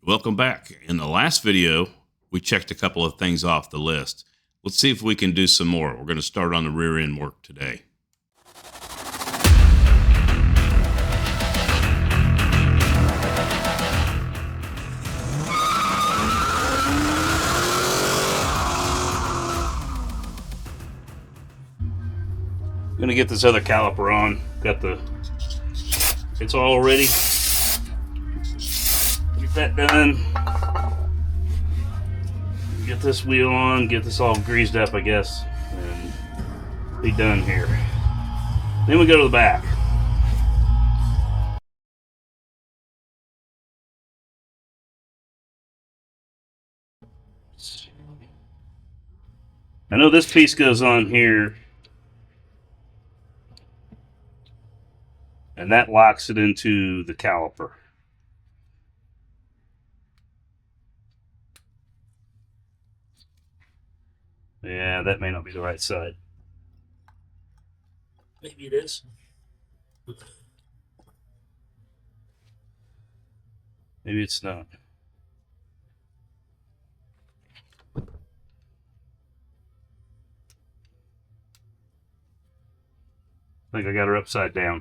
Welcome back. In the last video, we checked a couple of things off the list. Let's see if we can do some more. We're going to start on the rear end work today. I'm going to get this other caliper on. It's all ready. Get that done. Get this wheel on, get this all greased up, I guess, and be done here. Then we go to the back. I know this piece goes on here, and that locks it into the caliper. Yeah, that may not be the right side. Maybe it is. Maybe it's not. I think I got her upside down.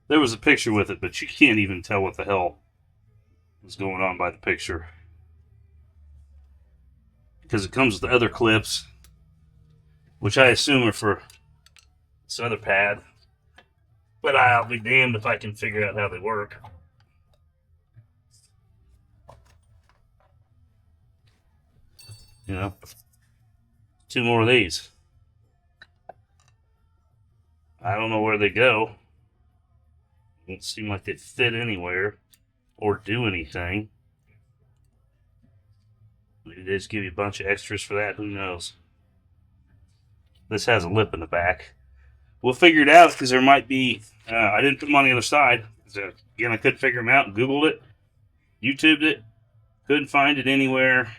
There was a picture with it, but you can't even tell what the hell is going on by the picture. Because it comes with the other clips, which I assume are for this other pad. But I'll be damned if I can figure out how they work. You know, 2 more of these. I don't know where they go. Don't seem like they fit anywhere or do anything. Maybe they just give you a bunch of extras for that. Who knows? This has a lip in the back. We'll figure it out because there might be. I didn't put them on the other side. So, again, I couldn't figure them out. Googled it, YouTubed it, couldn't find it anywhere.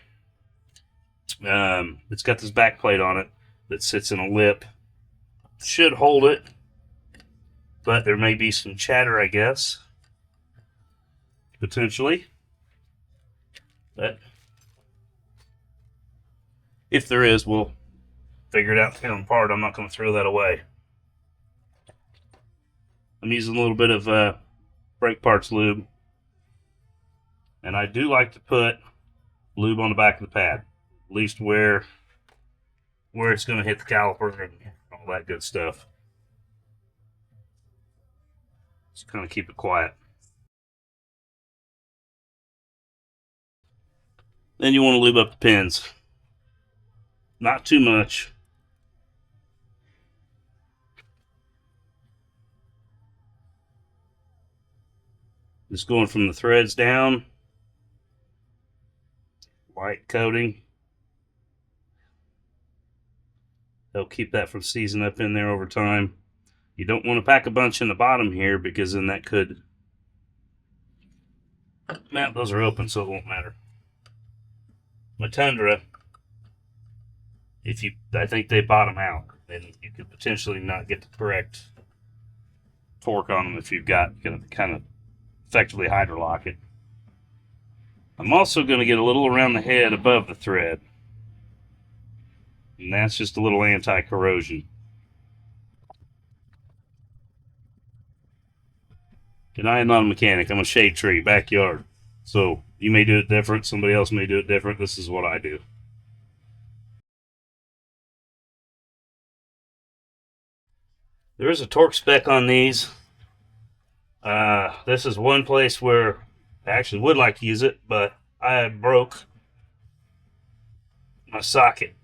It's got this back plate on it that sits in a lip. Should hold it, but there may be some chatter, I guess, potentially. But if there is, we'll figure it out, tear them apart. I'm not going to throw that away. I'm using a little bit of brake parts lube. And I do like to put lube on the back of the pad. At least where it's going to hit the caliper and all that good stuff. Just kind of keep it quiet. Then you want to lube up the pins. Not too much. Just going from the threads down. Light coating. They'll keep that from seizing up in there over time. You don't want to pack a bunch in the bottom here because then that could... Man, those are open, so it won't matter. My Tundra, I think they bottom out, and you could potentially not get the correct torque on them if you've got going to kind of effectively hydrolock it. I'm also going to get a little around the head above the thread, and that's just a little anti-corrosion. And I am not a mechanic. I'm a shade tree, backyard. So you may do it different. Somebody else may do it different. This is what I do. There is a torque spec on these. This is one place where I actually would like to use it, but I broke my socket.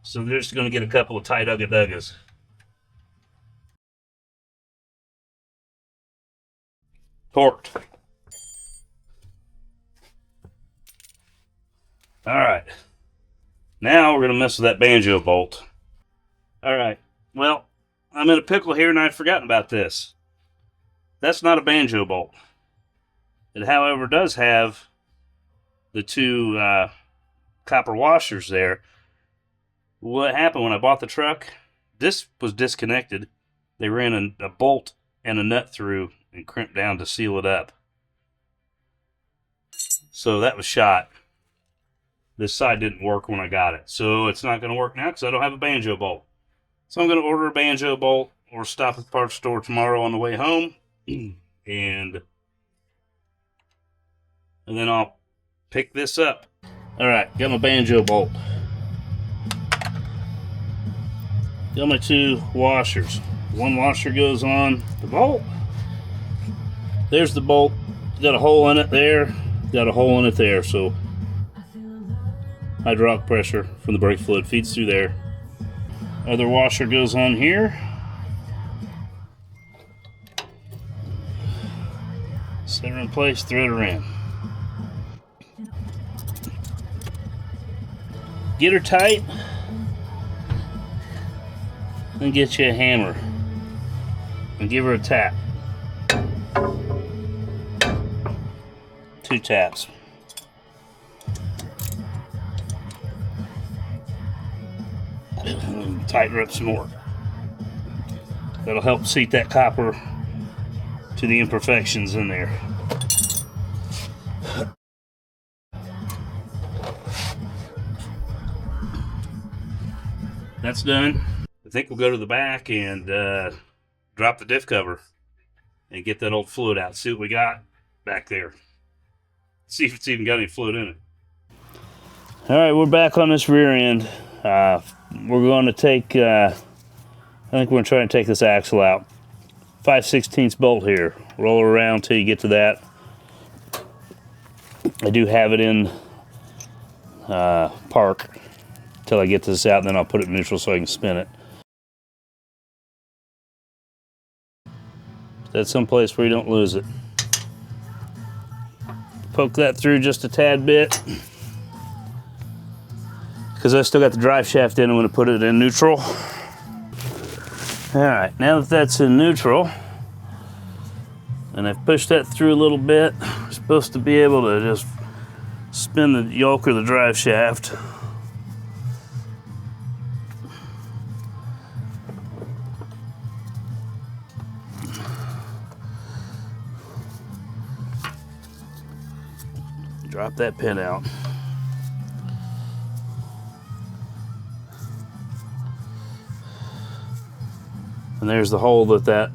So they're just going to get a couple of tight ugga-duggas. Torqued. Alright. Now we're going to mess with that banjo bolt. Alright. Well, I'm in a pickle here and I'd forgotten about this. That's not a banjo bolt. It, however, does have the 2 copper washers there. What happened when I bought the truck? This was disconnected. They ran a bolt and a nut through and crimp down to seal it up. So that was shot. This side didn't work when I got it, so it's not going to work now because I don't have a banjo bolt. So I'm going to order a banjo bolt or stop at the parts store tomorrow on the way home, and then I'll pick this up. All right, got my banjo bolt. Got my 2 washers. One washer goes on the bolt. There's the bolt. Got a hole in it there. Got a hole in it there. So hydraulic pressure from the brake fluid feeds through there. Other washer goes on here. Set her in place, thread her in. Get her tight. Then get you a hammer and give her a tap. 2 taps. Tighten her up some more. That'll help seat that copper to the imperfections in there. That's done. I think we'll go to the back and drop the diff cover and get that old fluid out. See what we got back there. See if it's even got any fluid in it. All right, we're back on this rear end. We're going to take, I think we're going to try and take this axle out. 5/16 bolt here. Roll it around till you get to that. I do have it in park till I get this out, and then I'll put it in neutral so I can spin it. That's someplace where you don't lose it. Poke that through just a tad bit, because I still got the drive shaft in. I'm going to put it in neutral. All right, now that that's in neutral, and I've pushed that through a little bit, we're supposed to be able to just spin the yoke or the drive shaft. Drop that pin out. And there's the hole that that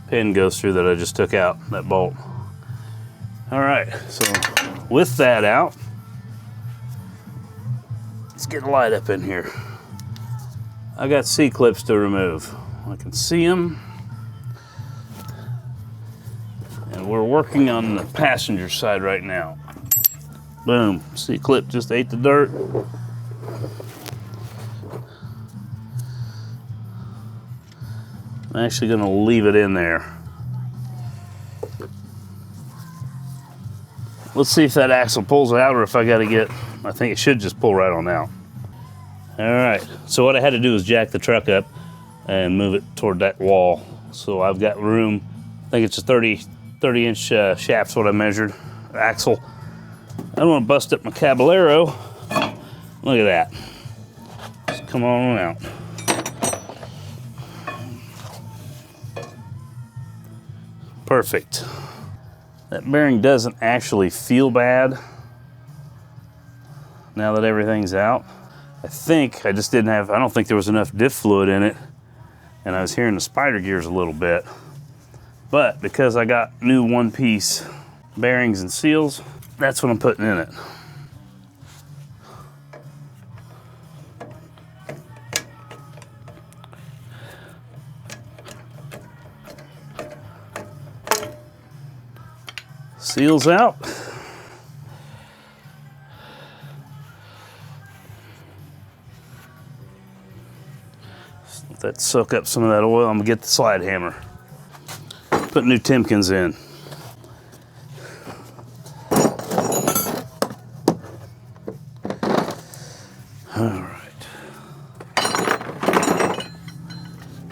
pin goes through that I just took out, that bolt. All right, so with that out, let's get a light up in here. I got C-clips to remove. I can see them. And we're working on the passenger side right now. Boom, C-clip just ate the dirt. I'm actually gonna leave it in there. Let's see if that axle pulls out or if I gotta get, I think it should just pull right on out. All right, so what I had to do is jack the truck up and move it toward that wall. So I've got room, I think it's a 30-inch shaft's what I measured, axle. I don't wanna bust up my Caballero. Look at that. Just come on out. Perfect. That bearing doesn't actually feel bad now that everything's out. I think I just didn't have, I don't think there was enough diff fluid in it, and I was hearing the spider gears a little bit. But because I got new one-piece bearings and seals, that's what I'm putting in it. Seals out. Let that soak up some of that oil. I'm gonna get the slide hammer. Put new Timkins in. All right.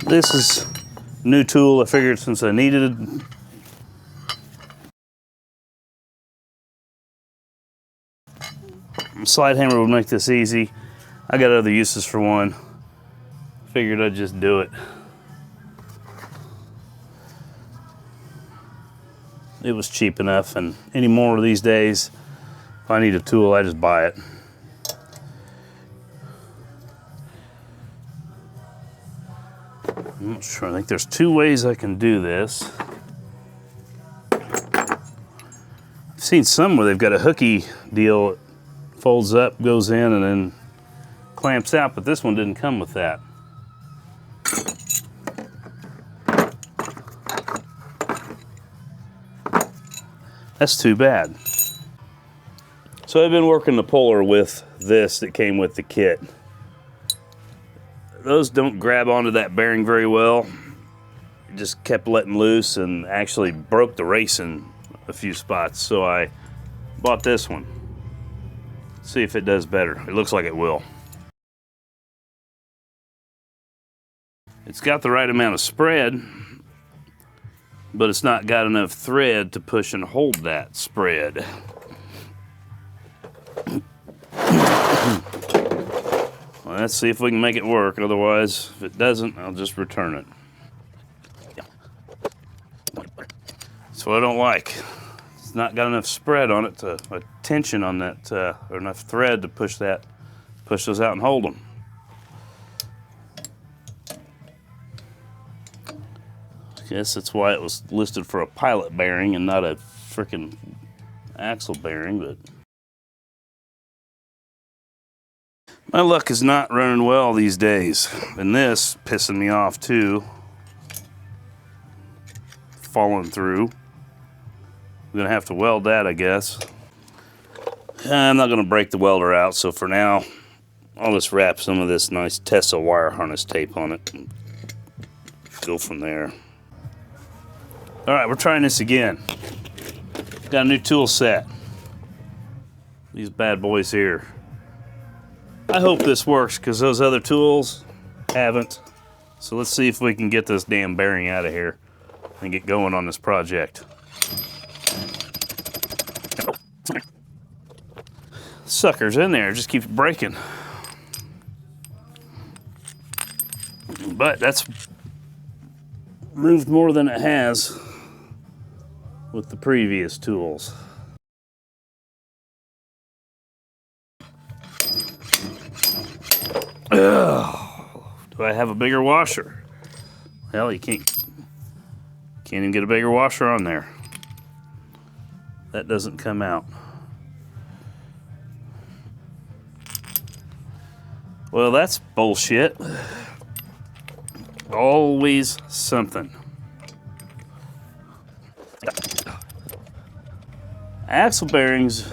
This is a new tool. I figured since I needed it. Slide hammer would make this easy. I got other uses for one. Figured I'd just do it. it was cheap enough, and any more these days, if I need a tool, I just buy it. I'm not sure. I think there's two ways I can do this. I've seen some where they've got a hooky deal. It folds up, goes in, and then clamps out, but this one didn't come with that. That's too bad. So I've been working the puller with this that came with the kit. Those don't grab onto that bearing very well. It just kept letting loose and actually broke the race in a few spots. So I bought this one. See if it does better. It looks like it will. It's got the right amount of spread, but it's not got enough thread to push and hold that spread. Well, let's see if we can make it work. Otherwise, if it doesn't, I'll just return it. That's what I don't like. It's not got enough spread on it to tension on that, or enough thread to push those out and hold them. I guess that's why it was listed for a pilot bearing and not a frickin' axle bearing, but my luck is not running well these days. And this pissing me off too. Falling through. I'm gonna have to weld that, I guess. I'm not gonna break the welder out, so for now, I'll just wrap some of this nice Tesla wire harness tape on it and go from there. All right, we're trying this again. Got a new tool set. These bad boys here. I hope this works because those other tools haven't. So let's see if we can get this damn bearing out of here and get going on this project. Sucker's in there, it just keeps breaking. But that's moved more than it has with the previous tools. Ugh. Do I have a bigger washer? Hell, you can't even get a bigger washer on there. That doesn't come out. Well, that's bullshit. Always something. Axle bearings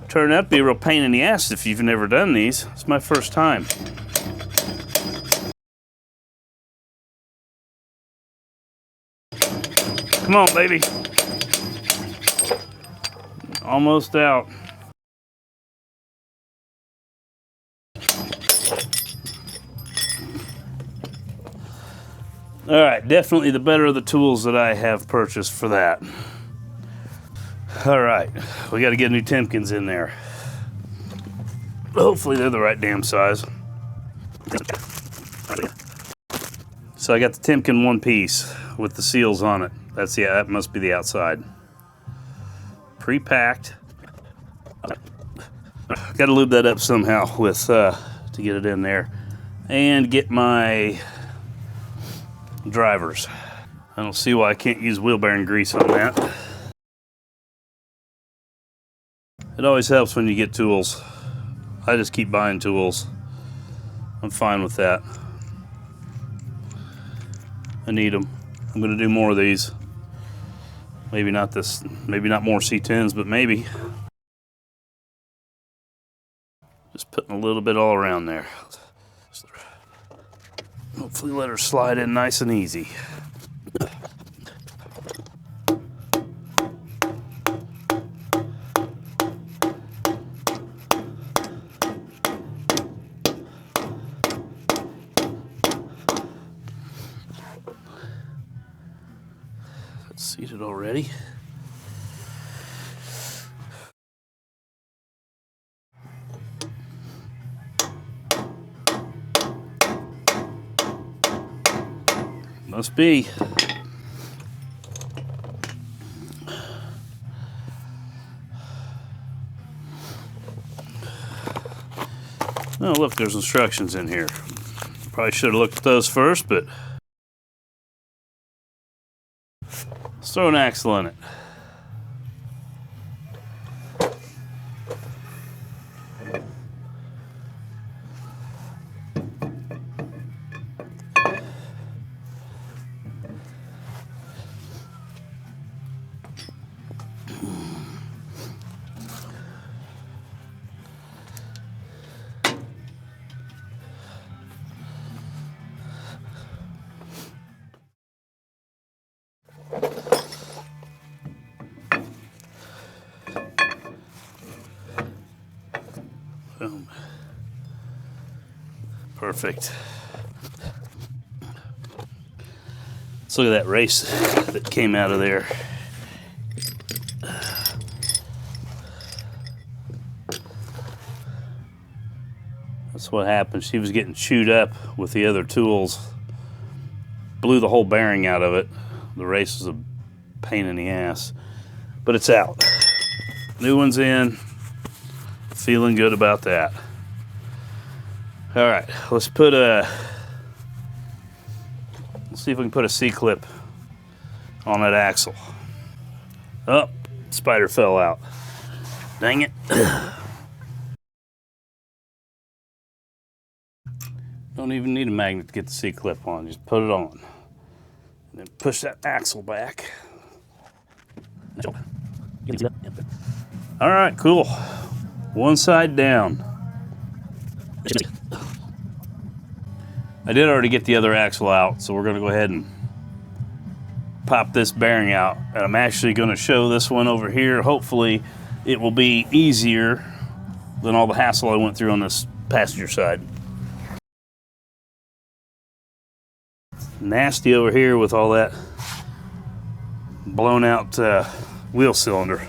turn out to be a real pain in the ass if you've never done these. It's my first time. Come on, baby. Almost out. All right, definitely the better of the tools that I have purchased for that. All right, we got to get new Timkins in there. Hopefully they're the right damn size. So I got the Timken one piece with the seals on it. That must be the outside. Pre-packed. Got to lube that up somehow with to get it in there, and get my drivers. I don't see why I can't use wheel bearing grease on that. It always helps when you get tools. I just keep buying tools. I'm fine with that. I need them. I'm gonna do more of these. Maybe not more C10s, but maybe. Just putting a little bit all around there. Hopefully let her slide in nice and easy. It's seated already. Must be. Oh, look, there's instructions in here. Probably should have looked at those first, but let's throw an axle in it. Boom. Perfect. Let's look at that race that came out of there. That's what happened. She was getting chewed up with the other tools. Blew the whole bearing out of it. The race was a pain in the ass. But it's out. New one's in. Feeling good about that. All right, let's see if we can put a C-clip on that axle. Oh, spider fell out. Dang it. Don't even need a magnet to get the C-clip on. Just put it on. And then push that axle back. All right, cool. One side down. I did already get the other axle out, so we're going to go ahead and pop this bearing out. And I'm actually going to show this one over here. Hopefully it will be easier than all the hassle I went through on this passenger side. Nasty over here with all that blown out wheel cylinder.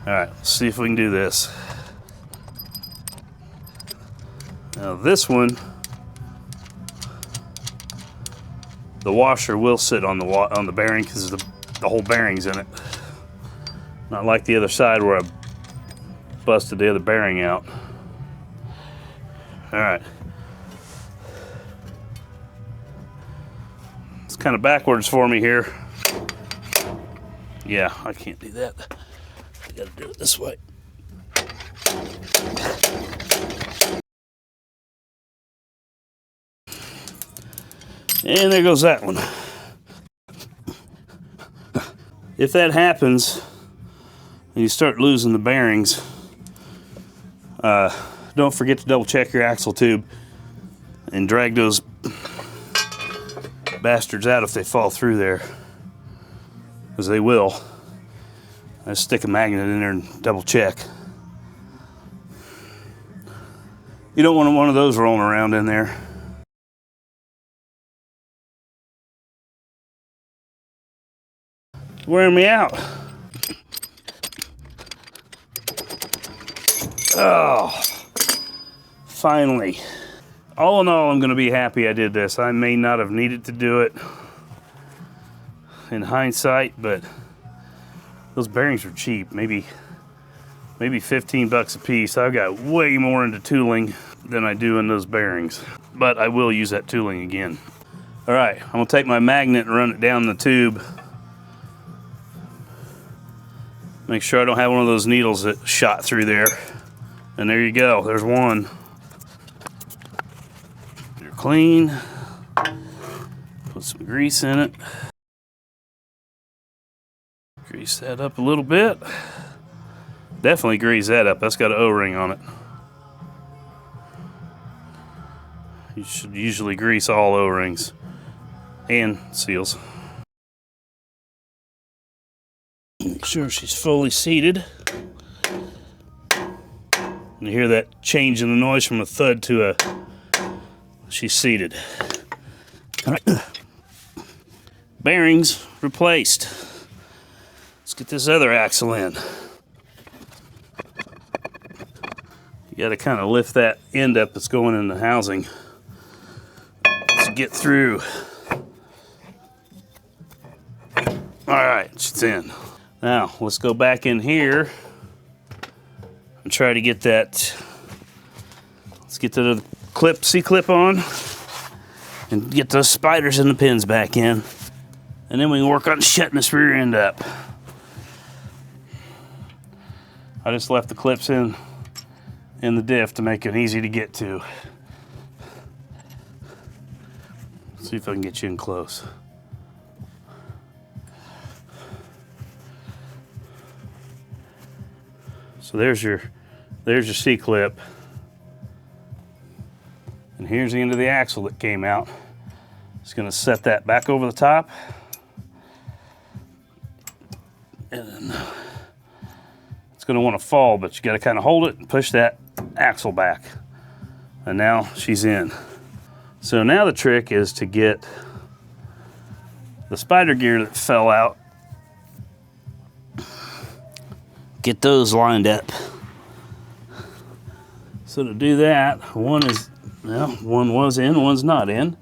All right, let's see if we can do this. Now this one, the washer will sit on the bearing because the whole bearing's in it. Not like the other side where I busted the other bearing out. All right. It's kind of backwards for me here. Yeah, I can't do that. I gotta do it this way. And there goes that one. If that happens and you start losing the bearings, don't forget to double check your axle tube and drag those bastards out if they fall through there, because they will. I just stick a magnet in there and double check. You don't want one of those rolling around in there. Wearing me out. Oh, finally. All in all, I'm going to be happy I did this. I may not have needed to do it in hindsight, but those bearings are cheap. Maybe 15 bucks a piece. I've got way more into tooling than I do in those bearings, but I will use that tooling again. All right, I'm going to take my magnet and run it down the tube. Make sure I don't have one of those needles that shot through there. And there you go, there's one. They're clean. Put some grease in it. Grease that up a little bit. Definitely grease that up, that's got an O-ring on it. You should usually grease all O-rings and seals. Make sure she's fully seated. You hear that change in the noise from a thud to a... She's seated. All right. Bearings replaced. Let's get this other axle in. You got to kind of lift that end up that's going in the housing to get through. All right, she's in. Now, let's go back in here and try to get that get the C-clip on and get those spiders and the pins back in. And then we can work on shutting this rear end up. I just left the clips in the diff to make it easy to get to. Let's see if I can get you in close. So there's your C-clip. And here's the end of the axle that came out. Just gonna set that back over the top. And it's gonna wanna fall, but you gotta kinda hold it and push that axle back. And now she's in. So now the trick is to get the spider gear that fell out, get those lined up. So to do that, one was in, one's not in.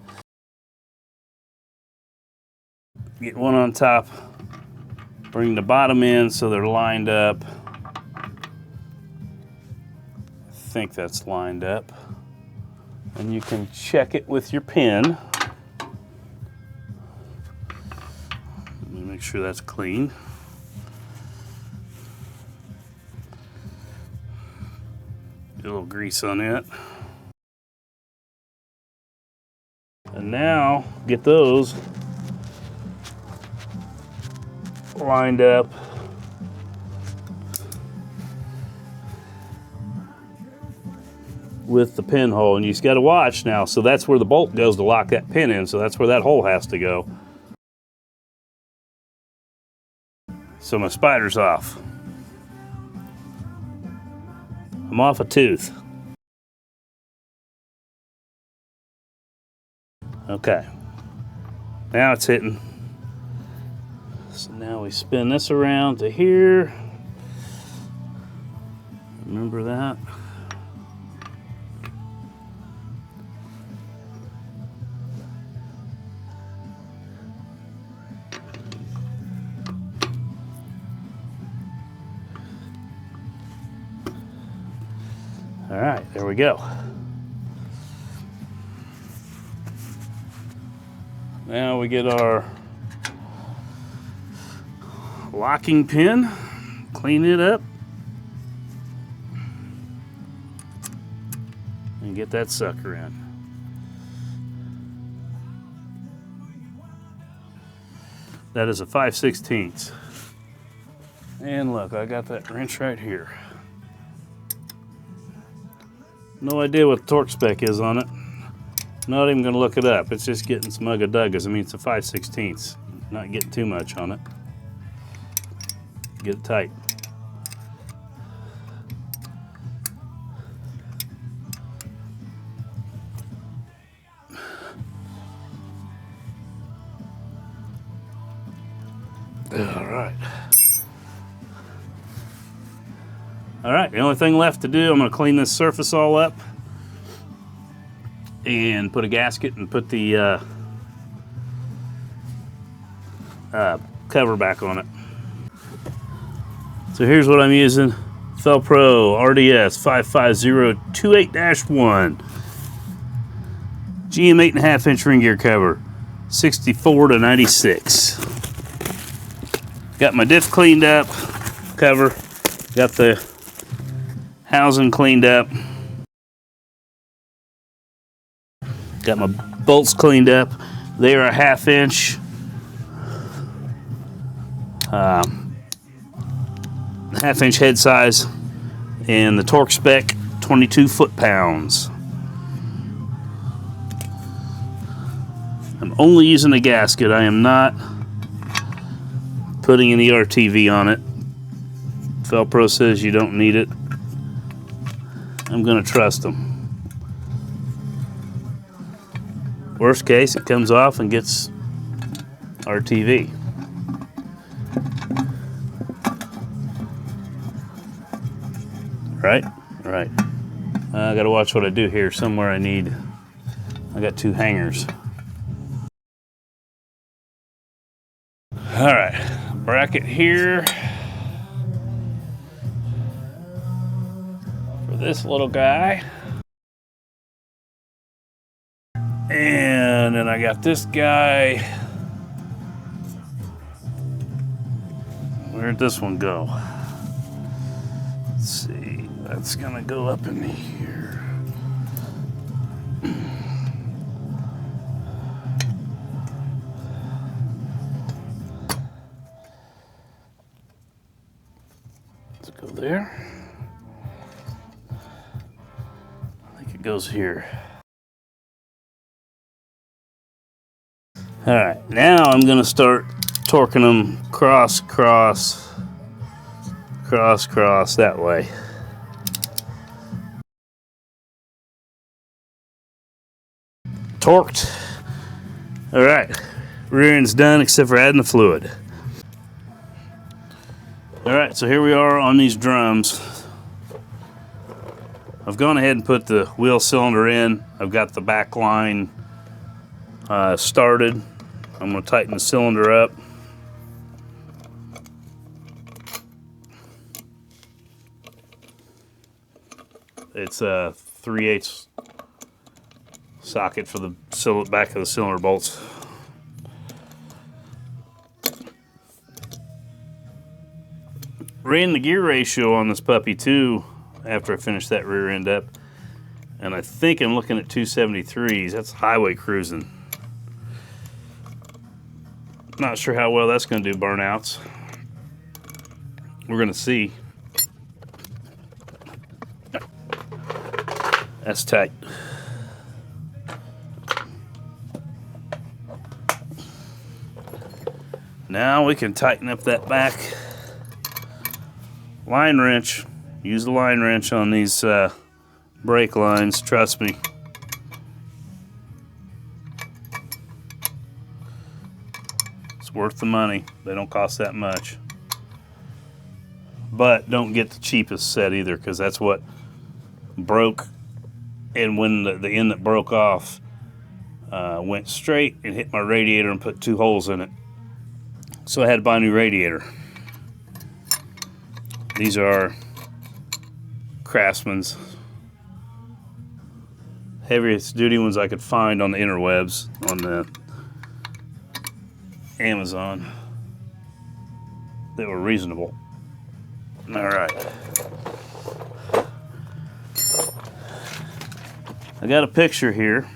Get one on top, bring the bottom in so they're lined up. I think that's lined up. And you can check it with your pin. Let me make sure that's clean. Get a little grease on it. And now get those lined up. With the pinhole, and you just got to watch now. So that's where the bolt goes to lock that pin in. So that's where that hole has to go. So my spider's off. I'm off a tooth. Okay. Now it's hitting. So now we spin this around to here. Remember that? All right, there we go. Now we get our locking pin, clean it up, and get that sucker in. That is a 5/16. And look, I got that wrench right here. No idea what the torque spec is on it. Not even gonna look it up. It's just getting some ugga-duggas. I mean, it's a 5/16. Not getting too much on it. Get it tight. All right, the only thing left to do, I'm gonna clean this surface all up and put a gasket and put the cover back on it. So here's what I'm using. Felpro RDS 55028-1. GM 8.5 inch ring gear cover, 64 to 96. Got my diff cleaned up, cover, got the housing cleaned up, got my bolts cleaned up. They are a 1/2 inch. 1/2 inch head size, and the torque spec 22 foot-pounds. I'm only using the gasket. I am not putting any RTV on it. Felpro says you don't need it. I'm gonna trust them. Worst case, it comes off and gets RTV. Right? Right. I gotta watch what I do here. Somewhere I got 2 hangers. All right, bracket here for this little guy. And then I got this guy. Where'd this one go? Let's see. That's gonna go up in here. Let's go there. I think it goes here. All right, now I'm gonna start torquing them cross, cross, cross, cross that way. Torqued. All right, rear end's done except for adding the fluid. All right, so here we are on these drums. I've gone ahead and put the wheel cylinder in. I've got the back line started. I'm going to tighten the cylinder up. It's a 3/8 socket for the back of the cylinder bolts. Ran the gear ratio on this puppy too after I finished that rear end up, and I think I'm looking at 273s. That's highway cruising. Not sure how well that's going to do burnouts. We're going to see. That's tight. Now we can tighten up that back line wrench. Use the line wrench on these brake lines, trust me. It's worth the money. They don't cost that much. But don't get the cheapest set either, because that's what broke. And when the end that broke off went straight and hit my radiator and put 2 holes in it. So I had to buy a new radiator. These are Craftsman's. Heaviest duty ones I could find on the interwebs, on the Amazon. They were reasonable. All right. I got a picture here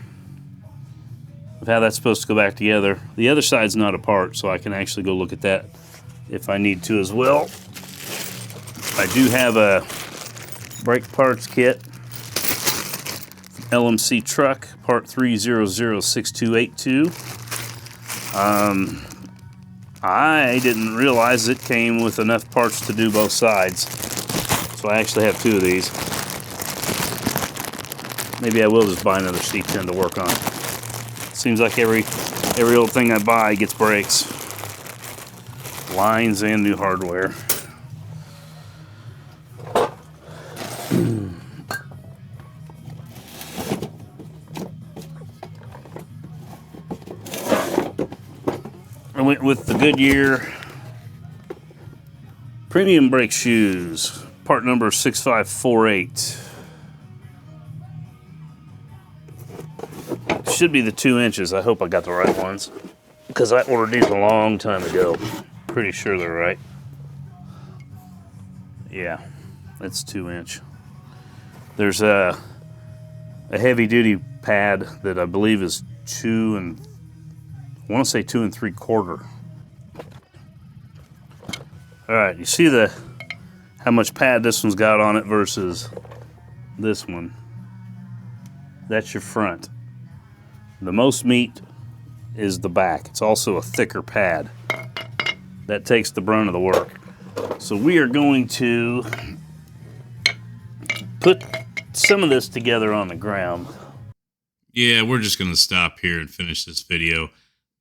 of how that's supposed to go back together. The other side's not apart, so I can actually go look at that if I need to as well. I do have a brake parts kit, LMC truck, part 3006282. I didn't realize it came with enough parts to do both sides, so I actually have 2 of these. Maybe I will just buy another C10 to work on. Seems like every old thing I buy gets brakes, lines, and new hardware. I went with the Goodyear premium brake shoes, part number 6548. Should be the 2 inches. I hope I got the right ones, because I ordered these a long time ago. Pretty sure they're right. Yeah, that's 2 inch. There's a heavy duty pad that I believe is 2 and I want to say 2 3/4. All right, you see how much pad this one's got on it versus this one. That's your front. The most meat is the back. It's also a thicker pad. That takes the brunt of the work. So we are going to put some of this together on the ground. Yeah, we're just going to stop here and finish this video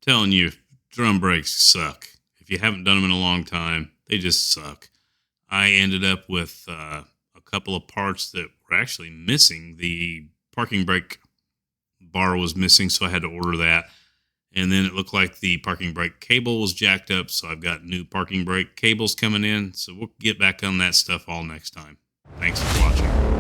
telling you drum brakes suck. If you haven't done them in a long time, they just suck. I ended up with a couple of parts that were actually missing. The parking brake bar was missing, so I had to order that. And then it looked like the parking brake cable was jacked up, so I've got new parking brake cables coming in. So we'll get back on that stuff all next time. Thanks for watching.